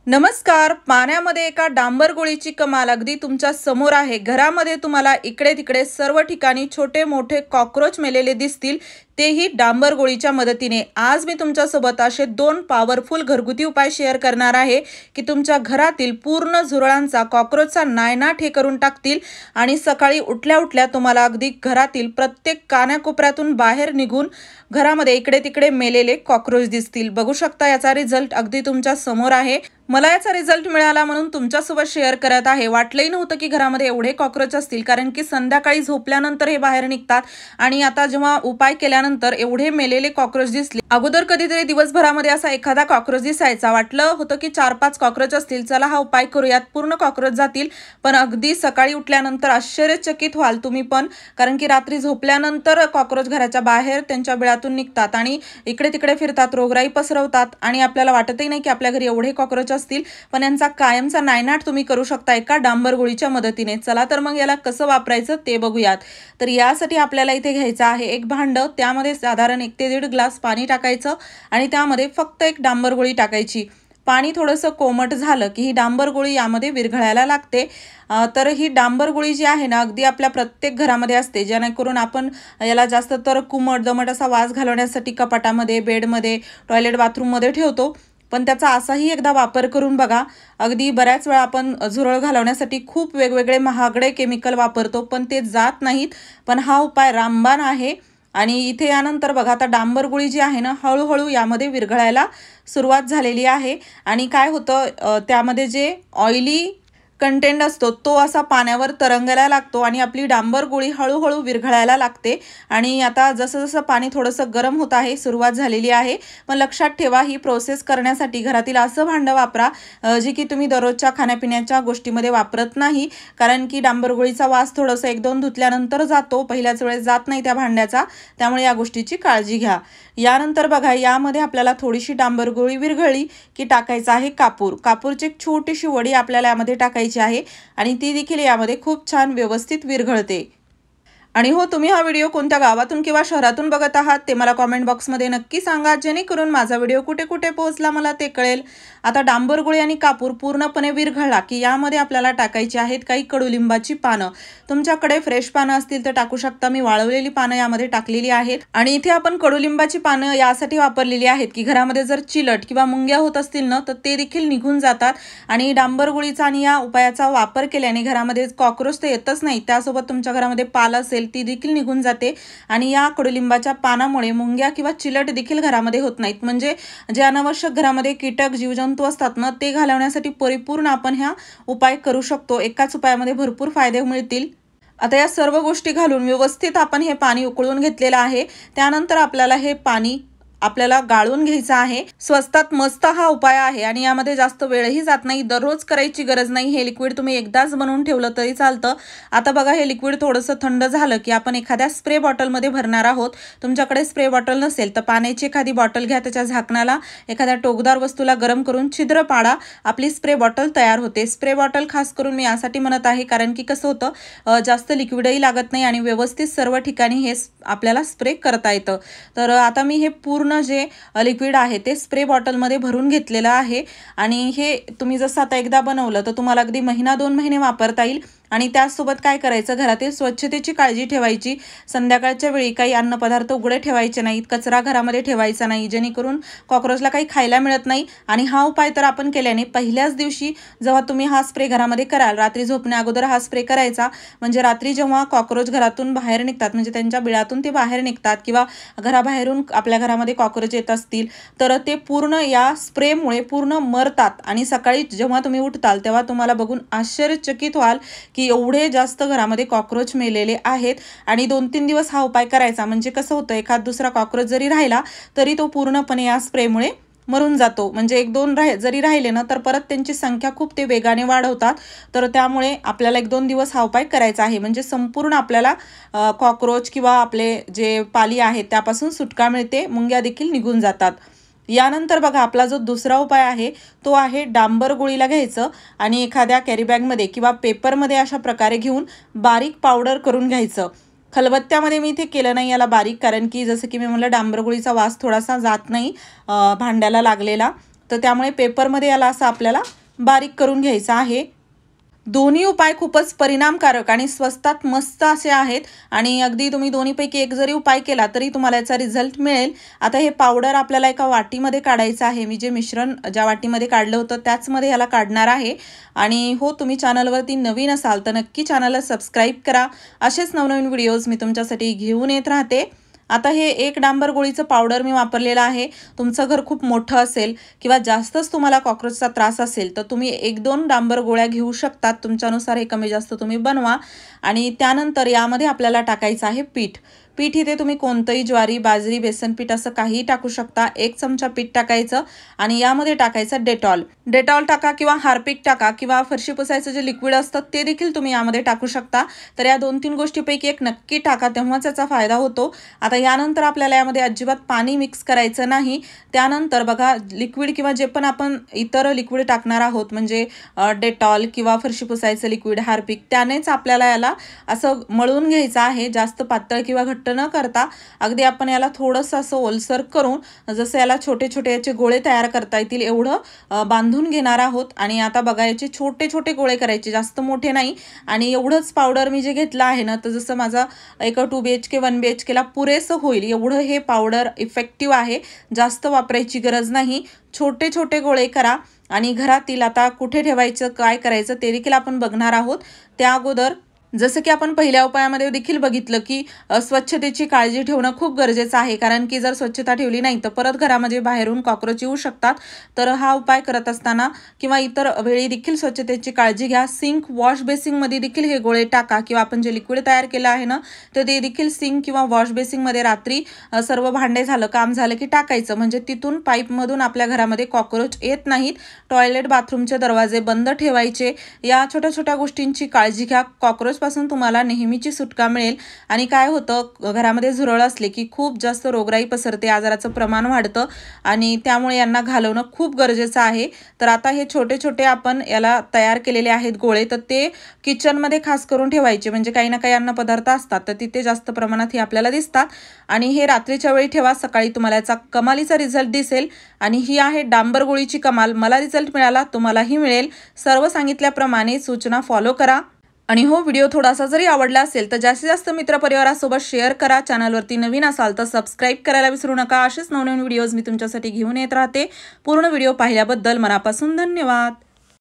नमस्कार. पाण्यामध्ये एका डांबर गोळीची कमाल अगदी तुमच्या समोर आहे. घरामध्ये तुम्हाला इकडे तिकडे सर्व ठिकाणी छोटे मोठे कॉकरोच मेलेले दिसतील, तेही डांबर गोळीच्या मदतीने. आज मी तुमच्यासोबत असे 2 पॉवरफुल घरगुती उपाय शेअर करणार आहे की तुमच्या घरातील पूर्ण झुरळांचा कॉकरोचचा नायनाट हे करून टाकतील आणि सकाळी उठल्या उठल्या तुम्हाला अगदी घरातील प्रत्येक कानाकोपऱ्यातून बाहेर निघून घरामध्ये इकडे तिकडे मेलेले कॉकरोच दिसतील. बघू शकता याचा रिझल्ट अगदी तुमच्या समोर आहे. मला याचा रिझल्ट मिळाला म्हणून तुमच्यासोबत शेअर करत आहे. वाटलंही नव्हतं की घरामध्ये एवढे कॉकरोच असतील, कारण की संध्याकाळी झोपल्यानंतर हे बाहेर निघतात आणि आता जेव्हा उपाय केल्यानंतर एवढे मेलेले कॉकरोच दिसले. अगोदर कधीतरी दिवसभरामध्ये असा एखादा कॉकरोच दिसायचा. वाटलं होतं की 4-5 कॉकरोच असतील, चला हा उपाय करूयात, पूर्ण कॉकरोच जातील. पण अगदी सकाळी उठल्यानंतर आश्चर्यचकित व्हाल तुम्ही पण, कारण की रात्री झोपल्यानंतर कॉकरोच घराच्या बाहेर त्यांच्या बिळातून निघतात आणि इकडे तिकडे फिरतात, रोगराई पसरवतात आणि आपल्याला वाटतही नाही की आपल्या घरी एवढे कॉकरोच असतील. पण यांचा कायमचा नायनाट तुम्ही करू शकता एका डांबर गोळीच्या मदतीने. चला तर मग याला कसं वापरायचं ते बघूयात. तर यासाठी आपल्याला इथे घ्यायचं आहे एक भांड. त्यामध्ये साधारण 1 ते 1.5 ग्लास पाणी टाकायचं आणि त्यामध्ये फक्त एक डांबर गोळी टाकायची. पाणी थोडंसं कोमट झालं की ही डांबर गोळी यामध्ये विरघळायला लागते. तर ही डांबर गोळी जी आहे ना, अगदी आपल्या प्रत्येक घरामध्ये असते, जेणेकरून आपण याला जास्त तर कुमट दमट असा वास घालवण्यासाठी कपाटामध्ये, बेडमध्ये, टॉयलेट बाथरूममध्ये ठेवतो. पण त्याचा असाही एकदा वापर करून बघा. अगदी बऱ्याच वेळा आपण झुरळ घालवण्यासाठी खूप वेगवेगळे महागडे केमिकल वापरतो, पण ते जात नाहीत. पण हा उपाय रामबाण आहे. आणि इथे यानंतर बघा, आता डांबर गोळी जी आहे ना, हळूहळू यामध्ये विरघळायला सुरुवात झालेली आहे. आणि काय होतं, त्यामध्ये जे ऑइली कंटेंट असतो तो असा पाण्यावर तरंगायला लागतो आणि आपली डांबर गोळी हळूहळू विरघळायला लागते. आणि आता जसं जसं पाणी थोडंसं गरम होत आहे, सुरुवात झालेली आहे. पण लक्षात ठेवा, ही प्रोसेस करण्यासाठी घरातील असं भांडं वापरा जे की तुम्ही दररोजच्या खाण्यापिण्याच्या गोष्टीमध्ये वापरत नाही, कारण की डांबर गोळीचा वास थोडंसं 1-2 धुतल्यानंतर जातो, पहिल्याच वेळेस जात नाही त्या भांड्याचा. त्यामुळे या गोष्टीची काळजी घ्या. यानंतर बघा, यामध्ये आपल्याला थोडीशी डांबर गोळी विरघळली की टाकायचं आहे कापूर. कापूरची एक छोटीशी वडी आपल्याला यामध्ये टाकायची आहे आणि ती देखील यामध्ये खूप छान व्यवस्थित विरघळते. आणि हो, तुम्ही हा व्हिडिओ कोणत्या गावातून किंवा शहरातून बघत आहात ते मला कॉमेंट बॉक्समध्ये नक्की सांगा, जेणेकरून माझा व्हिडिओ कुठे कुठे पोहोचला मला ते कळेल. आता डांबर गोळी आणि कापूर पूर्णपणे विरघळला की यामध्ये आपल्याला टाकायची आहेत काही कडुलिंबाची पानं. तुमच्याकडे फ्रेश पानं असतील तर टाकू शकता. मी वाळवलेली पानं यामध्ये टाकलेली आहेत. आणि इथे आपण कडुलिंबाची पानं यासाठी वापरलेली आहेत की घरामध्ये जर चिलट किंवा मुंग्या होत असतील ना, तर ते देखील निघून जातात. आणि डांबर गोळीचा आणि या उपायाचा वापर केल्याने घरामध्ये कॉकरोच तर येतच नाही, त्यासोबत तुमच्या घरामध्ये पाल असेल ती देखील निघून जाते. आणि या कडुलिंबाच्या पानामुळे मुंग्या किंवा चिलट देखील घरामध्ये होत नाहीत. म्हणजे जे अनावश्यक घरामध्ये कीटक जीवजंतू असतात ना, ते घालवण्यासाठी परिपूर्ण आपण हा उपाय करू शकतो. एकाच उपायामध्ये भरपूर फायदे मिळतील. आता या सर्व गोष्टी घालून व्यवस्थित आपण हे पाणी उकळून घेतलेलं आहे. त्यानंतर आपल्याला हे पाणी गाळून घ्यायचं आहे. स्वस्तात मस्त हा उपाय आहे आणि यामध्ये जास्त वेळही जात नाही. दररोज करायची गरज नाही. हे लिक्विड तुम्ही एकदाच बनवून ठेवलं तरी चालतं. आता बघा, हे लिक्विड थोडंसं थंड झालं की आपण एखाद्या स्प्रे बॉटलमध्ये भरणार आहोत. तुमच्याकडे स्प्रे बॉटल नसेल तर पाण्याची एखादी बॉटल घ्या, त्याच्या झाकणाला एखाद्या टोकदार वस्तूला गरम करून छिद्र पाडा, आपली स्प्रे बॉटल तयार होते. स्प्रे बॉटल खास करून मी यासाठी म्हणत आहे, कारण की कसं होतं, जास्त लिक्विडही लागत नाही आणि व्यवस्थित सर्व ठिकाणी हे आपल्याला स्प्रे करता येतं. तर आता मी हे पूर्ण जे लिक्विड आहे ते स्प्रे बॉटलमध्ये भरून घेतलेलं आहे. आणि हे तुम्ही जसं आता एकदा बनवलं तर तुम्हाला अगदी 1-2 महिने वापरता येईल. आणि त्यासोबत काय करायचं, घरातील स्वच्छतेची काळजी ठेवायची. संध्याकाळच्या वेळी काही अन्नपदार्थ उघडे ठेवायचे नाहीत, कचरा घरामध्ये ठेवायचा नाही, जेणेकरून कॉकरोचला काही खायला मिळत नाही. आणि हा उपाय तर आपण केल्याने पहिल्याच दिवशी जेव्हा तुम्ही हा स्प्रे घरामध्ये कराल, रात्री झोपण्या अगोदर हा स्प्रे करायचा. म्हणजे रात्री जेव्हा कॉकरोच घरातून बाहेर निघतात, म्हणजे त्यांच्या बिळातून ते बाहेर निघतात किंवा घराबाहेरून आपल्या घरामध्ये कॉकरोच येत असतील, तर ते पूर्ण या स्प्रेमुळे पूर्ण मरतात. आणि सकाळी जेव्हा तुम्ही उठताल तेव्हा तुम्हाला बघून आश्चर्यचकित व्हाल की एवढे जास्त घरामध्ये कॉकरोच मेलेले आहेत. आणि 2-3 दिवस हा उपाय करायचा. म्हणजे कसं होतं, एखाद दुसरा कॉकरोच जरी राहिला तरी तो पूर्णपणे या स्प्रेमुळे मरून जातो. म्हणजे 1-2 जरी राहिले ना, तर परत त्यांची संख्या खूप ते वेगाने वाढवतात. तर त्यामुळे आपल्याला 1-2 दिवस हा उपाय करायचा आहे. म्हणजे संपूर्ण आपल्याला कॉकरोच किंवा आपले जे पाली आहेत त्यापासून सुटका मिळते, मुंग्या देखील निघून जातात. यानंतर बघा, आपला जो दुसरा उपाय आहे तो आहे डांबर गोळीला घ्यायचं आणि एखाद्या कॅरीबॅगमध्ये किंवा पेपरमध्ये अशा प्रकारे घेऊन बारीक पावडर करून घ्यायचं. खलबत्त्यामध्ये मी इथे केलं नाही याला बारीक, कारण की जसं की मी म्हटलं, डांबर गोळीचा वास थोडासा जात नाही भांड्याला लागलेला. तर त्यामुळे पेपरमध्ये याला असं आपल्याला बारीक करून घ्यायचं आहे। दोन्ही उपाय खूपच परिणामकारक आणि स्वस्तात मस्त असे आहेत आणि अगदी तुम्ही दोन्हीपैकी एक जरी उपाय केला तरी तुम्हाला याचा रिझल्ट मिळेल। आता हे पावडर आपल्याला एका वाटीमध्ये काढायचं आहे। मी जे मिश्रण ज्या वाटीमध्ये काढलं होतं त्याचमध्ये याला काढणार आहे। आणि हो, तुम्ही चॅनलवरती नवीन असाल तर नक्की चॅनलला सबस्क्राईब करा। असेच नवनवीन व्हिडिओज मी तुमच्यासाठी घेऊन येत राहते। आता हे एक डांबर गोळीचं पावडर मी वापरलेलं आहे। तुमचं घर खूप मोठं असेल किंवा जास्तच तुम्हाला कॉकरोचचा त्रास असेल तर तुम्ही 1-2 डांबर गोळ्या घेऊ शकतात। तुमच्यानुसार हे कमी जास्त तुम्ही बनवा। आणि त्यानंतर यामध्ये आपल्याला टाकायचं आहे पीठ। पीठ इथे तुम्ही कोणतंही ज्वारी, बाजरी, बेसन पीठ असं काहीही टाकू शकता। 1 चमचा पीठ टाकायचं आणि यामध्ये टाकायचं डेटॉल। डेटॉल टाका किंवा हार्पिक टाका किंवा फरशी पुसायचं जे लिक्विड असतं ते देखील तुम्ही यामध्ये टाकू शकता। तर या 2-3 गोष्टींपैकी एक नक्की टाका, तेव्हाच याचा फायदा होतो। आता यानंतर आपल्याला यामध्ये अजिबात पाणी मिक्स करायचं नाही। त्यानंतर बघा, लिक्विड किंवा जे पण आपण इतर लिक्विड टाकणार आहोत म्हणजे डेटॉल किंवा फरशी पुसायचं लिक्विड, हार्पिक, त्यानेच आपल्याला याला असं मळून घ्यायचं आहे। जास्त पातळ किंवा घट्ट न करता अगदी आपण याला थोडंसं असं ओलसर करून जसं याला छोटे छोटे याचे गोळे तयार करता येतील एवढं बांधून घेणार आहोत। आणि आता बघा, याचे छोटे छोटे गोळे करायचे, जास्त मोठे नाही। आणि एवढंच पावडर मी जे घेतलं आहे ना, तर जसं माझा एक 2 BHK 1 BHK ला पुरेसं होईल एवढं हे पावडर इफेक्टिव्ह आहे। जास्त वापरायची गरज नाही। छोटे छोटे गोळे करा आणि घरातील आता कुठे ठेवायचं, काय करायचं ते देखील आपण बघणार आहोत। त्या अगोदर जसं की आपण पहिल्या उपायामध्ये देखील बघितलं की स्वच्छतेची काळजी ठेवणं खूप गरजेचं आहे, कारण की जर स्वच्छता ठेवली नाही तर परत घरामध्ये बाहेरून कॉकरोच येऊ शकतात। तर हा उपाय करत असताना किंवा इतर वेळी देखील स्वच्छतेची काळजी घ्या। सिंक, वॉश बेसिनमध्ये देखील हे गोळे टाका किंवा आपण जे लिक्विड तयार केलं आहे ना तर ते देखील सिंक किंवा वॉश बेसिनमध्ये रात्री सर्व भांडे झालं, काम झालं की टाकायचं, म्हणजे तिथून पाईपमधून आपल्या घरामध्ये कॉकरोच येत नाहीत। टॉयलेट, बाथरूमचे दरवाजे बंद ठेवायचे। या छोट्या छोट्या गोष्टींची काळजी घ्या। कॉकरोच पासून तुम्हाला नेहमीची सुटका मिळेल। आणि काय होतं, घरामध्ये झुरळ असले की खूप जास्त रोगराई पसरते, आजाराचं प्रमाण वाढतं आणि त्यामुळे यांना घालवणं खूप गरजेचं आहे। तर आता हे छोटे छोटे आपण याला तयार केलेले आहेत गोळे, तर ते किचनमध्ये खास करून ठेवायचे, म्हणजे काही ना काही अन्न पदार्थ असतात तर तिथे जास्त प्रमाणात हे आपल्याला दिसतात। आणि हे रात्रीच्या वेळी ठेवा, सकाळी तुम्हाला याचा कमालीचा रिझल्ट दिसेल। आणि ही आहे डांबर गोळीची कमाल। मला रिझल्ट मिळाला, तुम्हालाही मिळेल। सर्व सांगितल्याप्रमाणे सूचना फॉलो करा। आणि हो, व्हिडिओ थोडासा जरी आवडला असेल तर जास्तीत जास्त मित्रपरिवारासोबत शेअर करा। चॅनलवरती नवीन असाल तर सबस्क्राईब करायला विसरू नका। असेच नवनवीन व्हिडिओज मी तुमच्यासाठी घेऊन येत राहते। पूर्ण व्हिडिओ पाहिल्याबद्दल मनापासून धन्यवाद।